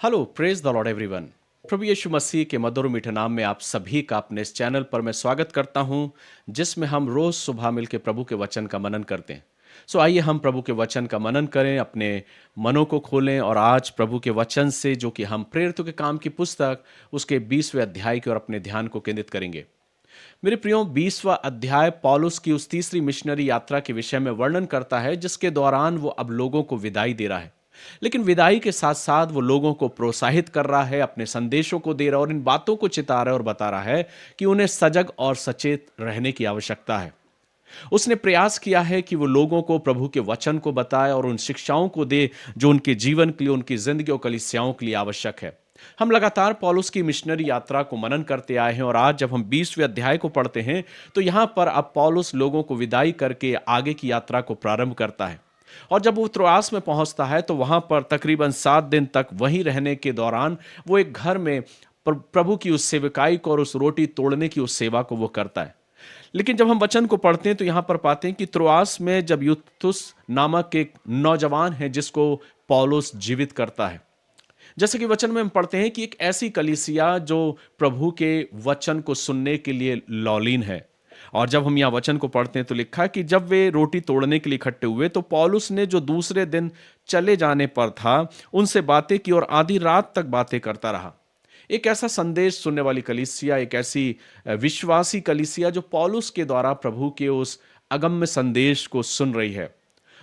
Hello praise the Lord everyone. प्रभु यीशु मसीह के मधुर मीठे नाम में आप सभी का अपने इस चैनल पर मैं स्वागत करता हूं, जिसमें हम रोज सुबह मिलकर प्रभु के वचन का मनन करते हैं। आइए हम प्रभु के वचन का मनन करें, अपने मनों को खोलें और आज प्रभु के वचन से जो कि हम प्रेरितों के काम की पुस्तक उसके 20वें अध्याय की ओर अपने ध्यान को केंद्रित करेंगे। मेरे प्रियो, 20वां अध्याय पौलुस की उस तीसरी मिशनरी यात्रा के विषय में वर्णन करता है, जिसके दौरान वो अब लोगों को विदाई दे रहा है। लेकिन विदाई के साथ साथ वो लोगों को प्रोत्साहित कर रहा है, अपने संदेशों को दे रहा है और इन बातों को चिता रहा है और बता रहा है कि उन्हें सजग और सचेत रहने की आवश्यकता है। उसने प्रयास किया है कि वो लोगों को प्रभु के वचन को बताए और उन शिक्षाओं को दे जो उनके जीवन के लिए, उनकी जिंदगी और कलीसियाओं के लिए आवश्यक है। हम लगातार पौलुस की मिशनरी यात्रा को मनन करते आए हैं और आज जब हम 20वें अध्याय को पढ़ते हैं तो यहां पर अब पौलुस लोगों को विदाई करके आगे की यात्रा को प्रारंभ करता है। और जब वो त्रोआस में पहुंचता है तो वहां पर तकरीबन 7 दिन तक वहीं रहने के दौरान वो एक घर में प्रभु की उस सेवकाई को और उस रोटी तोड़ने की उस सेवा को वो करता है। लेकिन जब हम वचन को पढ़ते हैं तो यहां पर पाते हैं कि त्रोआस में जब यूस्तुस नामक एक नौजवान है जिसको पौलुस जीवित करता है। जैसे कि वचन में हम पढ़ते हैं कि एक ऐसी कलीसिया जो प्रभु के वचन को सुनने के लिए लौलीन है। और जब हम यहाँ वचन को पढ़ते हैं तो लिखा है कि जब वे रोटी तोड़ने के लिए इकट्ठे हुए तो पौलुस ने जो दूसरे दिन चले जाने पर था उनसे बातें की और आधी रात तक बातें करता रहा। एक ऐसा संदेश सुनने वाली कलीसिया, एक ऐसी विश्वासी कलीसिया जो पौलुस के द्वारा प्रभु के उस अगम्य संदेश को सुन रही है।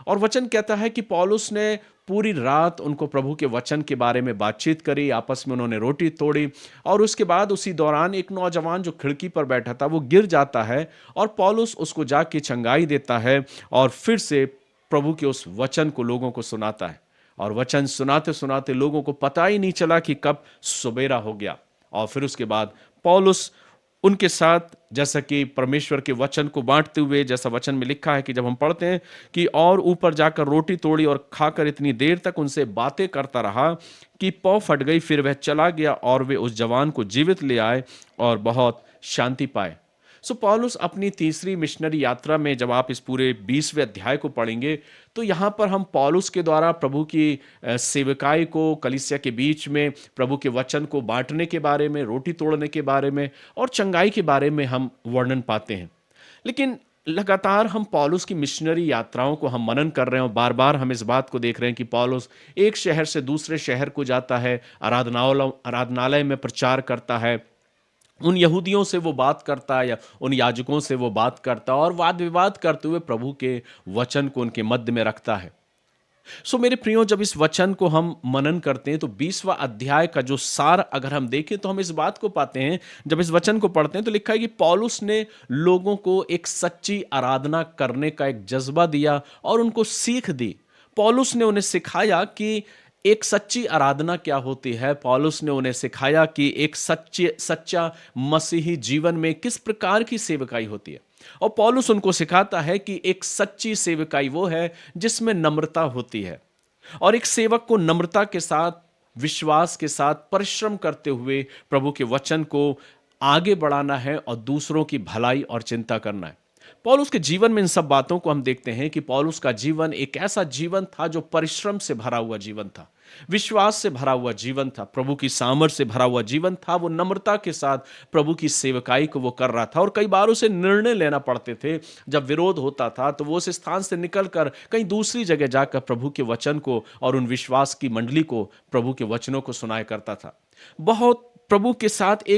और वचन कहता है कि पौलुस ने पूरी रात उनको प्रभु के वचन के बारे में बातचीत करी, आपस में उन्होंने रोटी तोड़ी और उसके बाद उसी दौरान एक नौजवान जो खिड़की पर बैठा था वो गिर जाता है और पौलुस उसको जाके चंगाई देता है और फिर से प्रभु के उस वचन को लोगों को सुनाता है। और वचन सुनाते सुनाते लोगों को पता ही नहीं चला कि कब सुबेरा हो गया। और फिर उसके बाद पौलुस उनके साथ, जैसा कि परमेश्वर के वचन को बांटते हुए, जैसा वचन में लिखा है कि जब हम पढ़ते हैं कि और ऊपर जाकर रोटी तोड़ी और खाकर इतनी देर तक उनसे बातें करता रहा कि पौ फट गई। फिर वह चला गया और वे उस जवान को जीवित ले आए और बहुत शांति पाए। पौलुस अपनी तीसरी मिशनरी यात्रा में जब आप इस पूरे 20वें अध्याय को पढ़ेंगे तो यहाँ पर हम पौलुस के द्वारा प्रभु की सेवकाई को कलीसिया के बीच में प्रभु के वचन को बांटने के बारे में, रोटी तोड़ने के बारे में और चंगाई के बारे में हम वर्णन पाते हैं। लेकिन लगातार हम पौलुस की मिशनरी यात्राओं को हम मनन कर रहे हैं और बार बार हम इस बात को देख रहे हैं कि पौलुस एक शहर से दूसरे शहर को जाता है, आराधनालय में प्रचार करता है, उन यहूदियों से वो बात करता है या उन याजकों से वो बात करता है और वाद विवाद करते हुए प्रभु के वचन को उनके मध्य में रखता है। मेरे प्रियो, जब इस वचन को हम मनन करते हैं तो 20वां अध्याय का जो सार अगर हम देखें तो हम इस बात को पाते हैं। जब इस वचन को पढ़ते हैं तो लिखा है कि पौलुस ने लोगों को एक सच्ची आराधना करने का एक जज्बा दिया और उनको सीख दी। पौलुस ने उन्हें सिखाया कि एक सच्ची आराधना क्या होती है। पौलुस ने उन्हें सिखाया कि एक सच्चा मसीही जीवन में किस प्रकार की सेवकाई होती है। और पौलुस उनको सिखाता है कि एक सच्ची सेवकाई वो है जिसमें नम्रता होती है और एक सेवक को नम्रता के साथ, विश्वास के साथ, परिश्रम करते हुए प्रभु के वचन को आगे बढ़ाना है और दूसरों की भलाई और चिंता करना है। पौलुस के जीवन में इन सब बातों को हम देखते हैं कि पौलुस का जीवन एक ऐसा जीवन था जो परिश्रम से भरा हुआ जीवन था, विश्वास से भरा हुआ जीवन था, प्रभु की सामर्थ से भरा हुआ जीवन था। वो नम्रता के साथ प्रभु की सेवकाई को वो कर रहा था और कई बार उसे निर्णय लेना पड़ते थे। जब विरोध होता था तो वो उस स्थान से निकलकर कहीं दूसरी जगह जाकर प्रभु के वचन को और उन विश्वास की मंडली को प्रभु के वचनों को सुनाया करता था। बहुत प्रभु के साथ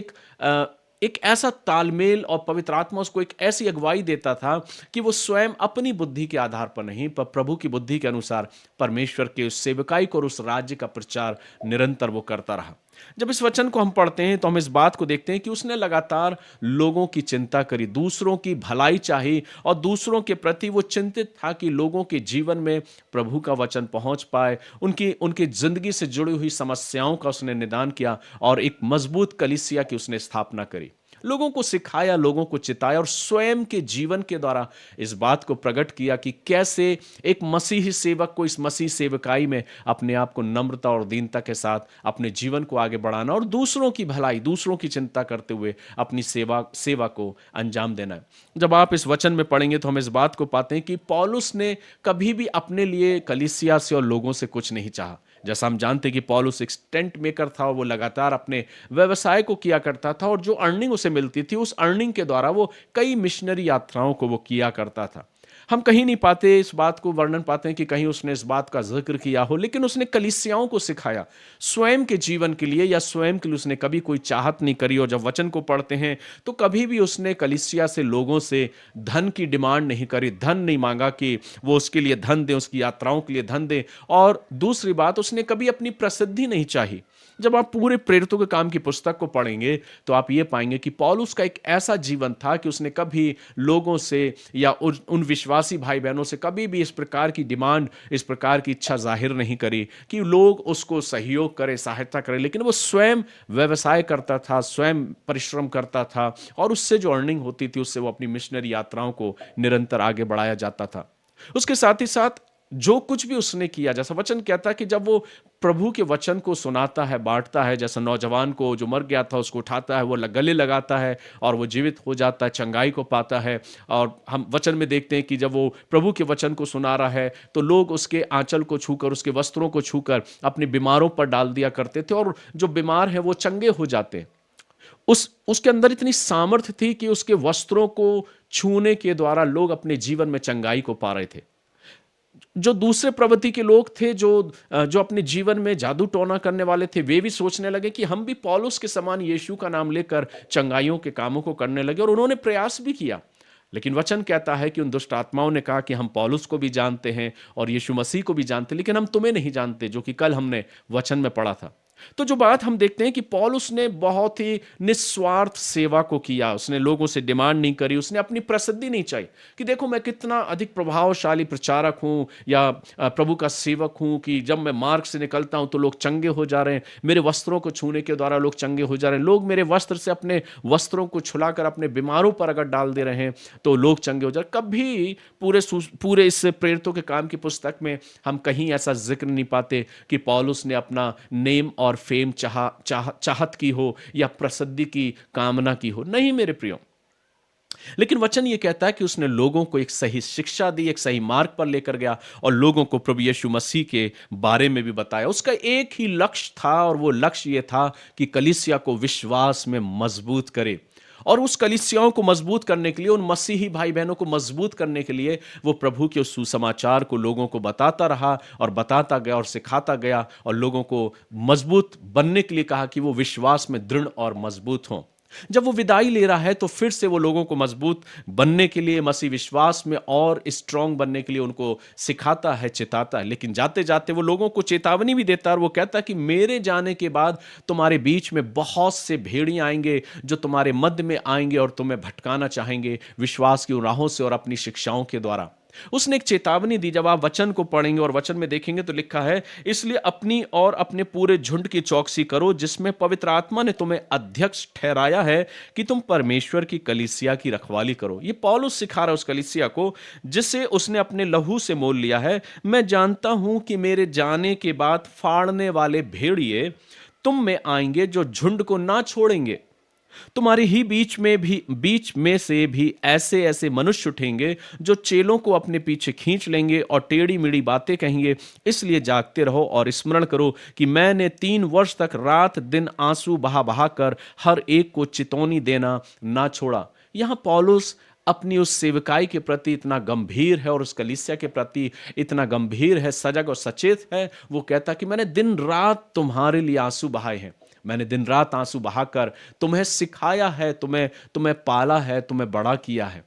एक ऐसा तालमेल और पवित्र आत्मा उसको एक ऐसी अगुवाई देता था कि वो स्वयं अपनी बुद्धि के आधार पर नहीं पर प्रभु की बुद्धि के अनुसार परमेश्वर के उस सेवकाई को और उस राज्य का प्रचार निरंतर वो करता रहा। जब इस वचन को हम पढ़ते हैं तो हम इस बात को देखते हैं कि उसने लगातार लोगों की चिंता करी, दूसरों की भलाई चाही और दूसरों के प्रति वो चिंतित था कि लोगों के जीवन में प्रभु का वचन पहुंच पाए। उनकी जिंदगी से जुड़ी हुई समस्याओं का उसने निदान किया और एक मजबूत कलीसिया की उसने स्थापना करी, लोगों को सिखाया, लोगों को चिताया और स्वयं के जीवन के द्वारा इस बात को प्रकट किया कि कैसे एक मसीही सेवक को इस मसीह सेवकाई में अपने आप को नम्रता और दीनता के साथ अपने जीवन को आगे बढ़ाना और दूसरों की भलाई, दूसरों की चिंता करते हुए अपनी सेवा को अंजाम देना है। जब आप इस वचन में पढ़ेंगे तो हम इस बात को पाते हैं कि पौलुस ने कभी भी अपने लिए कलीसिया से और लोगों से कुछ नहीं चाहा। जैसा हम जानते हैं कि पौलुस एक टेंट मेकर था और वो लगातार अपने व्यवसाय को किया करता था, और जो अर्निंग उसे मिलती थी उस अर्निंग के द्वारा वो कई मिशनरी यात्राओं को वो किया करता था। हम कहीं नहीं पाते इस बात को वर्णन पाते हैं कि कहीं उसने इस बात का जिक्र किया हो, लेकिन उसने कलीसियाओं को सिखाया। स्वयं के जीवन के लिए या स्वयं के लिए उसने कभी कोई चाहत नहीं करी, और जब वचन को पढ़ते हैं तो कभी भी उसने कलीसिया से, लोगों से धन की डिमांड नहीं करी, धन नहीं मांगा कि वो उसके लिए धन दें, उसकी यात्राओं के लिए धन दें। और दूसरी बात, उसने कभी अपनी प्रसिद्धि नहीं चाही। जब आप पूरे प्रेरितों के काम की पुस्तक को पढ़ेंगे तो आप ये पाएंगे कि पौलुस का एक ऐसा जीवन था कि उसने कभी लोगों से या उन विश्वासी भाई बहनों से कभी भी इस प्रकार की डिमांड, इस प्रकार की इच्छा जाहिर नहीं करी कि लोग उसको सहयोग करें, सहायता करें, लेकिन वो स्वयं व्यवसाय करता था, स्वयं परिश्रम करता था, और उससे जो अर्निंग होती थी उससे वो अपनी मिशनरी यात्राओं को निरंतर आगे बढ़ाया जाता था। उसके साथ ही साथ जो कुछ भी उसने किया, जैसा वचन कहता है कि जब वो प्रभु के वचन को सुनाता है, बांटता है, जैसा नौजवान को जो मर गया था उसको उठाता है, वो गले लगाता है और वो जीवित हो जाता है, चंगाई को पाता है। और हम वचन में देखते हैं कि जब वो प्रभु के वचन को सुना रहा है तो लोग उसके आंचल को छूकर, उसके वस्त्रों को छूकर अपने बीमारों पर डाल दिया करते थे, और जो बीमार है वो चंगे हो जाते। उसके अंदर इतनी सामर्थ्य थी कि उसके वस्त्रों को छूने के द्वारा लोग अपने जीवन में चंगाई को पा रहे थे। जो दूसरे प्रवृत्ति के लोग थे, जो अपने जीवन में जादू टोना करने वाले थे, वे भी सोचने लगे कि हम भी पौलुस के समान यीशु का नाम लेकर चंगाइयों के कामों को करने लगे, और उन्होंने प्रयास भी किया। लेकिन वचन कहता है कि उन दुष्ट आत्माओं ने कहा कि हम पौलुस को भी जानते हैं और यीशु मसीह को भी जानते हैं, लेकिन हम तुम्हें नहीं जानते, जो कि कल हमने वचन में पढ़ा था। तो जो बात हम देखते हैं कि पौलुस ने बहुत ही निस्वार्थ सेवा को किया, उसने लोगों से डिमांड नहीं करी, उसने अपनी प्रसिद्धि नहीं चाहिए कि देखो मैं कितना अधिक प्रभावशाली प्रचारक हूं या प्रभु का सेवक हूं, कि जब मैं मार्ग से निकलता हूं तो लोग चंगे हो जा रहे हैं, मेरे वस्त्रों को छूने के द्वारा लोग चंगे हो जा रहे हैं, लोग मेरे वस्त्र से अपने वस्त्रों को छुलाकर अपने बीमारों पर अगर डाल दे रहे हैं तो लोग चंगे हो जा रहे हैं। कभी पूरे इस प्रेरितों के काम की पुस्तक में हम कहीं ऐसा जिक्र नहीं पाते कि पौलुस ने अपना नेम और फेम चाहत की हो या प्रसिद्धि की कामना की हो। नहीं मेरे प्रियो, लेकिन वचन ये कहता है कि उसने लोगों को एक सही शिक्षा दी, एक सही मार्ग पर लेकर गया और लोगों को प्रभु यीशु मसीह के बारे में भी बताया। उसका एक ही लक्ष्य था, और वो लक्ष्य ये था कि कलीसिया को विश्वास में मजबूत करे। और उस कलीसियाओं को मजबूत करने के लिए, उन मसीही भाई बहनों को मजबूत करने के लिए वो प्रभु के उस सुसमाचार को लोगों को बताता रहा और बताता गया और सिखाता गया, और लोगों को मजबूत बनने के लिए कहा कि वो विश्वास में दृढ़ और मजबूत हों। जब वो विदाई ले रहा है तो फिर से वो लोगों को मजबूत बनने के लिए, मसीह विश्वास में और स्ट्रांग बनने के लिए उनको सिखाता है, चिताता है। लेकिन जाते जाते वो लोगों को चेतावनी भी देता है, और वो कहता है कि मेरे जाने के बाद तुम्हारे बीच में बहुत से भेड़िए आएंगे जो तुम्हारे मध्य में आएंगे और तुम्हें भटकाना चाहेंगे विश्वास की राहों से और अपनी शिक्षाओं के द्वारा। उसने एक चेतावनी दी। जब आप वचन को पढ़ेंगे और वचन में देखेंगे तो लिखा है, इसलिए अपनी और अपने पूरे झुंड की चौकसी करो जिसमें पवित्र आत्मा ने तुम्हें अध्यक्ष ठहराया है कि तुम परमेश्वर की कलीसिया की रखवाली करो। ये पौलुस सिखा रहा है उस कलीसिया को जिसे उसने अपने लहू से मोल लिया है। मैं जानता हूं कि मेरे जाने के बाद फाड़ने वाले भेड़िए तुम में आएंगे जो झुंड को ना छोड़ेंगे। तुम्हारे ही बीच में से भी ऐसे ऐसे मनुष्य उठेंगे जो चेलों को अपने पीछे खींच लेंगे और टेढ़ी मेढ़ी बातें कहेंगे। इसलिए जागते रहो और स्मरण करो कि मैंने 3 वर्ष तक रात दिन आंसू बहा बहा कर हर एक को चितौनी देना ना छोड़ा। यहां पौलुस अपनी उस सेवकाई के प्रति इतना गंभीर है और उस कलीसिया के प्रति इतना गंभीर है, सजग और सचेत है। वो कहता कि मैंने दिन रात तुम्हारे लिए आंसू बहाए हैं, मैंने दिन रात आंसू बहाकर तुम्हें सिखाया है, तुम्हें पाला है, तुम्हें बड़ा किया है।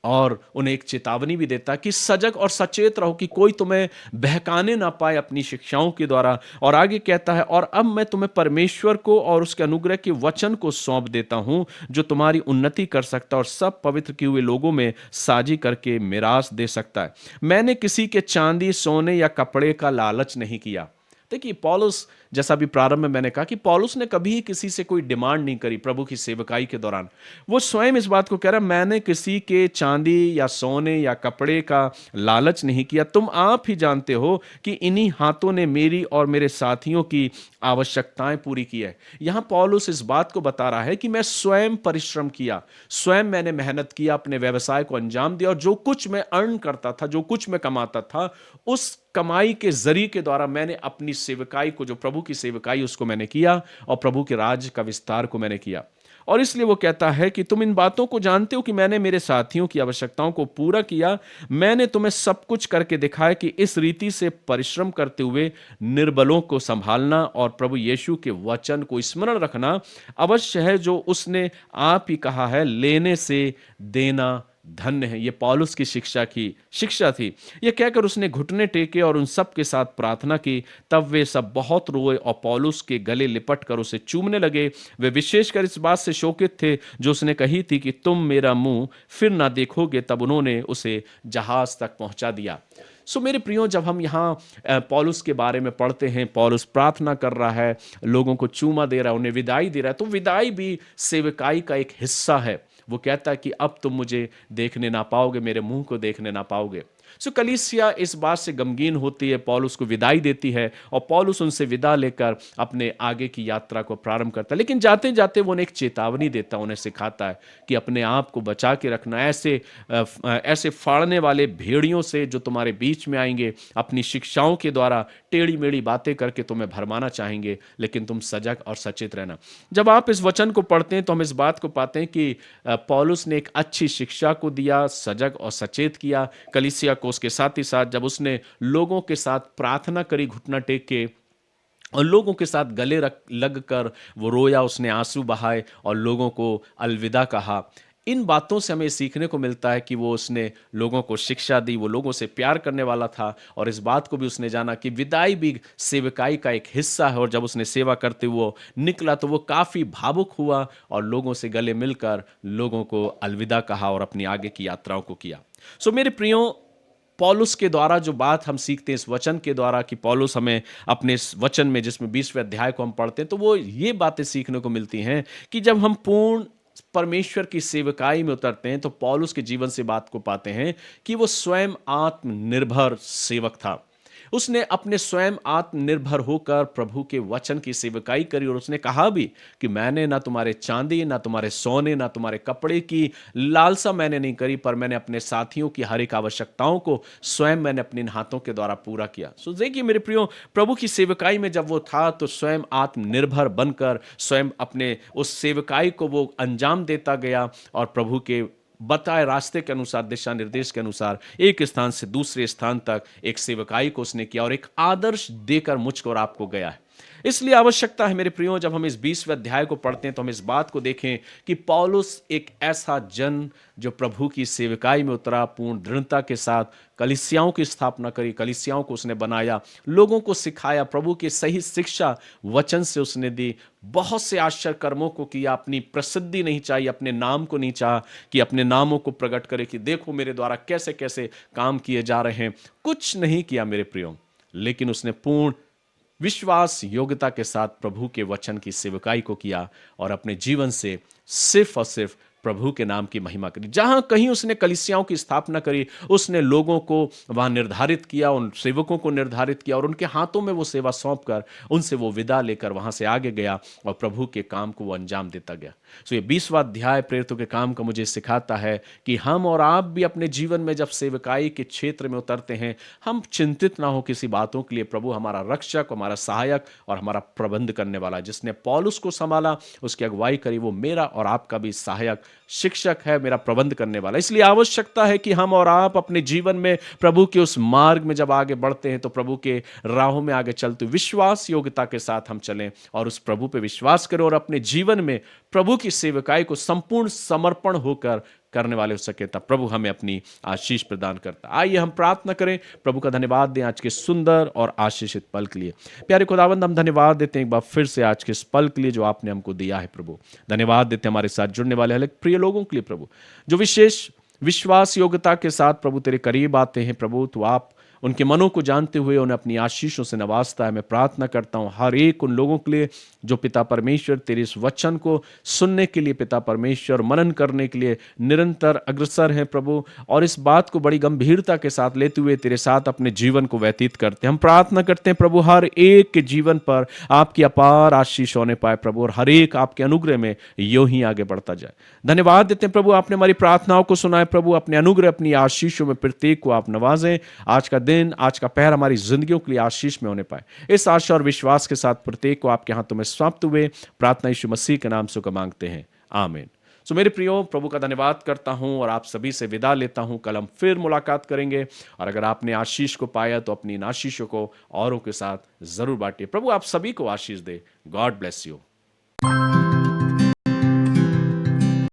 और उन्हें एक चेतावनी भी देता कि सजग और सचेत रहो कि कोई तुम्हें बहकाने ना पाए अपनी शिक्षाओं के द्वारा। और आगे कहता है, और अब मैं तुम्हें परमेश्वर को और उसके अनुग्रह के वचन को सौंप देता हूं जो तुम्हारी उन्नति कर सकता है और सब पवित्र किए हुए लोगों में साझी करके मिरास दे सकता है। मैंने किसी के चांदी, सोने या कपड़े का लालच नहीं किया। देखिए पौलुस जैसा भी प्रारंभ में मैंने कहा कि पौलुस ने कभी किसी से कोई डिमांड नहीं करी प्रभु की सेवकाई के दौरान। वो स्वयं इस बात को कह रहा, मैंने किसी के चांदी या सोने या कपड़े का लालच नहीं किया, तुम आप ही जानते हो कि इन्हीं हाथों ने मेरी और मेरे साथियों की आवश्यकताएं पूरी की है। यहां पौलुस इस बात को बता रहा है कि मैं स्वयं परिश्रम किया, स्वयं मैंने मेहनत किया, अपने व्यवसाय को अंजाम दिया, और जो कुछ मैं अर्न करता था, जो कुछ मैं कमाता था, उस कमाई के जरिए के द्वारा मैंने अपनी सेवकाई को, जो प्रभु की सेवकाई, उसको मैंने किया और प्रभु के राज्य का विस्तार को मैंने किया। और इसलिए वो कहता है कि तुम इन बातों को जानते हो कि मैंने मेरे साथियों की आवश्यकताओं को पूरा किया। मैंने तुम्हें सब कुछ करके दिखाया कि इस रीति से परिश्रम करते हुए निर्बलों को संभालना और प्रभु यीशु के वचन को स्मरण रखना अवश्य है, जो उसने आप ही कहा है, लेने से देना धन्य है। ये पौलुस की शिक्षा थी। ये कहकर उसने घुटने टेके और उन सब के साथ प्रार्थना की। तब वे सब बहुत रोए और पौलुस के गले लिपट कर उसे चूमने लगे। वे विशेषकर इस बात से शोकित थे जो उसने कही थी कि तुम मेरा मुंह फिर ना देखोगे। तब उन्होंने उसे जहाज तक पहुंचा दिया। सो मेरे प्रियो, जब हम यहाँ पौलुस के बारे में पढ़ते हैं, पौलुस प्रार्थना कर रहा है, लोगों को चूमा दे रहा है, उन्हें विदाई दे रहा है, तो विदाई भी सेवकाई का एक हिस्सा है। वो कहता है कि अब तुम मुझे देखने ना पाओगे, मेरे मुंह को देखने ना पाओगे। सो कलीसिया इस बात से गमगीन होती है, पौलुस को विदाई देती है और पौलुस उनसे विदा लेकर अपने आगे की यात्रा को प्रारंभ करता है। लेकिन जाते जाते वो उन्हें एक चेतावनी देता है, उन्हें सिखाता है कि अपने आप को बचा के रखना, ऐसे फाड़ने वाले भेड़ियों से जो तुम्हारे बीच में आएंगे, अपनी शिक्षाओं के द्वारा टेढ़ी मेढ़ी बातें करके तुम्हें भरमाना चाहेंगे, लेकिन तुम सजग और सचेत रहना। जब आप इस वचन को पढ़ते हैं तो हम इस बात को पाते हैं कि पौलुस ने एक अच्छी शिक्षा को दिया, सजग और सचेत किया कलीसिया को। उसके साथ ही साथ जब उसने लोगों के साथ प्रार्थना करी घुटना टेक के, और लोगों के साथ गले लग कर वो रोया, उसने आंसू बहाए और लोगों को अलविदा कहा। इन बातों से हमें सीखने को मिलता है कि वो उसने लोगों को शिक्षा दी, वो लोगों से प्यार करने वाला था, और इस बात को भी उसने जाना कि विदाई भी सेवकाई का एक हिस्सा है। और जब उसने सेवा करते हुए निकला तो वो काफ़ी भावुक हुआ और लोगों से गले मिलकर लोगों को अलविदा कहा और अपनी आगे की यात्राओं को किया। सो मेरे प्रियो, पौलुस के द्वारा जो बात हम सीखते हैं इस वचन के द्वारा, कि पौलुस हमें अपने इस वचन में, जिसमें 20वें अध्याय को हम पढ़ते हैं, तो वो ये बातें सीखने को मिलती हैं कि जब हम पूर्ण परमेश्वर की सेवकाई में उतरते हैं तो पौलुस के जीवन से बात को पाते हैं कि वो स्वयं आत्मनिर्भर सेवक था। उसने अपने स्वयं आत्मनिर्भर होकर प्रभु के वचन की सेवकाई करी, और उसने कहा भी कि मैंने ना तुम्हारे चांदी, ना तुम्हारे सोने, ना तुम्हारे कपड़े की लालसा मैंने नहीं करी, पर मैंने अपने साथियों की हर एक आवश्यकताओं को स्वयं मैंने अपने इन हाथों के द्वारा पूरा किया। सो देखिए मेरे प्रियो, प्रभु की सेवकाई में जब वो था तो स्वयं आत्मनिर्भर बनकर स्वयं अपने उस सेवकाई को वो अंजाम देता गया, और प्रभु के बताए रास्ते के अनुसार, दिशा निर्देश के अनुसार एक स्थान से दूसरे स्थान तक एक सेवकाई को उसने किया और एक आदर्श देकर मुझको और आपको गया है। इसलिए आवश्यकता है मेरे प्रियो, जब हम इस 20वें अध्याय को पढ़ते हैं तो हम इस बात को देखें कि पौलुस एक ऐसा जन जो प्रभु की सेवकाई में उतरा, पूर्ण दृढ़ता के साथ कलीसियाओं की स्थापना करी, कलीसियाओं को उसने बनाया, लोगों को सिखाया, प्रभु की सही शिक्षा वचन से उसने दी, बहुत से आश्चर्य कर्मों को किया। अपनी प्रसिद्धि नहीं चाहिए, अपने नाम को नहीं चाहा कि अपने नामों को प्रकट करे कि देखो मेरे द्वारा कैसे कैसे काम किए जा रहे हैं, कुछ नहीं किया मेरे प्रियो, लेकिन उसने पूर्ण विश्वास योग्यता के साथ प्रभु के वचन की सेवकाई को किया और अपने जीवन से सिर्फ और सिर्फ प्रभु के नाम की महिमा करी। जहां कहीं उसने कलीसियाओं की स्थापना करी, उसने लोगों को वहां निर्धारित किया, उन सेवकों को निर्धारित किया और उनके हाथों में वो सेवा सौंप कर उनसे वो विदा लेकर वहां से आगे गया और प्रभु के काम को वो अंजाम देता गया। सो ये 20वां अध्याय प्रेरितों के काम का मुझे सिखाता है कि हम और आप भी अपने जीवन में जब सेवकाई के क्षेत्र में उतरते हैं, हम चिंतित ना हो किसी बातों के लिए। प्रभु हमारा रक्षक, हमारा सहायक और हमारा प्रबंध करने वाला, जिसने पौलुस को संभाला, उसकी अगुवाई करी, वो मेरा और आपका भी सहायक शिक्षक है, मेरा प्रबंध करने वाला। इसलिए आवश्यकता है कि हम और आप अपने जीवन में प्रभु के उस मार्ग में जब आगे बढ़ते हैं तो प्रभु के राहों में आगे चलते विश्वास योग्यता के साथ हम चलें और उस प्रभु पे विश्वास करें और अपने जीवन में प्रभु की सेवकाई को संपूर्ण समर्पण होकर करने वाले हो सके, तब प्रभु हमें अपनी आशीष प्रदान करता। आइए हम प्रार्थना करें, प्रभु का धन्यवाद दें आज के सुंदर और आशीषित पल के लिए। प्यारे खुदावंद, हम धन्यवाद देते हैं एक बार फिर से आज के इस पल के लिए जो आपने हमको दिया है। प्रभु धन्यवाद देते हैं हमारे साथ जुड़ने वाले अलग प्रिय लोगों के लिए, प्रभु जो विशेष विश्वास योग्यता के साथ प्रभु तेरे करीब आते हैं। प्रभु तो आप उनके मनों को जानते हुए उन्हें अपनी आशीषों से नवाजता है। मैं प्रार्थना करता हूँ हर एक उन लोगों के लिए जो पिता परमेश्वर तेरे इस वचन को सुनने के लिए, पिता परमेश्वर मनन करने के लिए निरंतर अग्रसर हैं प्रभु, और इस बात को बड़ी गंभीरता के साथ लेते हुए तेरे साथ अपने जीवन को व्यतीत करते हैं। हम प्रार्थना करते हैं प्रभु हर एक के जीवन पर आपकी अपार आशीष होने पाए प्रभु, और हर एक आपके अनुग्रह में यूं ही आगे बढ़ता जाए। धन्यवाद देते हैं प्रभु, आपने हमारी प्रार्थनाओं को सुना है प्रभु। अपने अनुग्रह, अपनी आशीषों में प्रत्येक को आप नवाजें। आज का दिन, आज का पहर हमारी जिंदगियों के लिए आशीष में होने पाए। इस आशा और विश्वास के साथ प्रत्येक को आपके हाथों में समाप्त हुए प्रार्थना यीशु मसीह के नाम से मांगते हैं, आमीन। सो मेरे प्रियो, प्रभु का धन्यवाद करता हूं और आप सभी से विदा लेता हूं। कल हम फिर मुलाकात करेंगे, और अगर आपने आशीष को पाया तो अपनी इन आशीषों को औरों के साथ जरूर बांटिए। प्रभु आप सभी को आशीष दे। God bless you.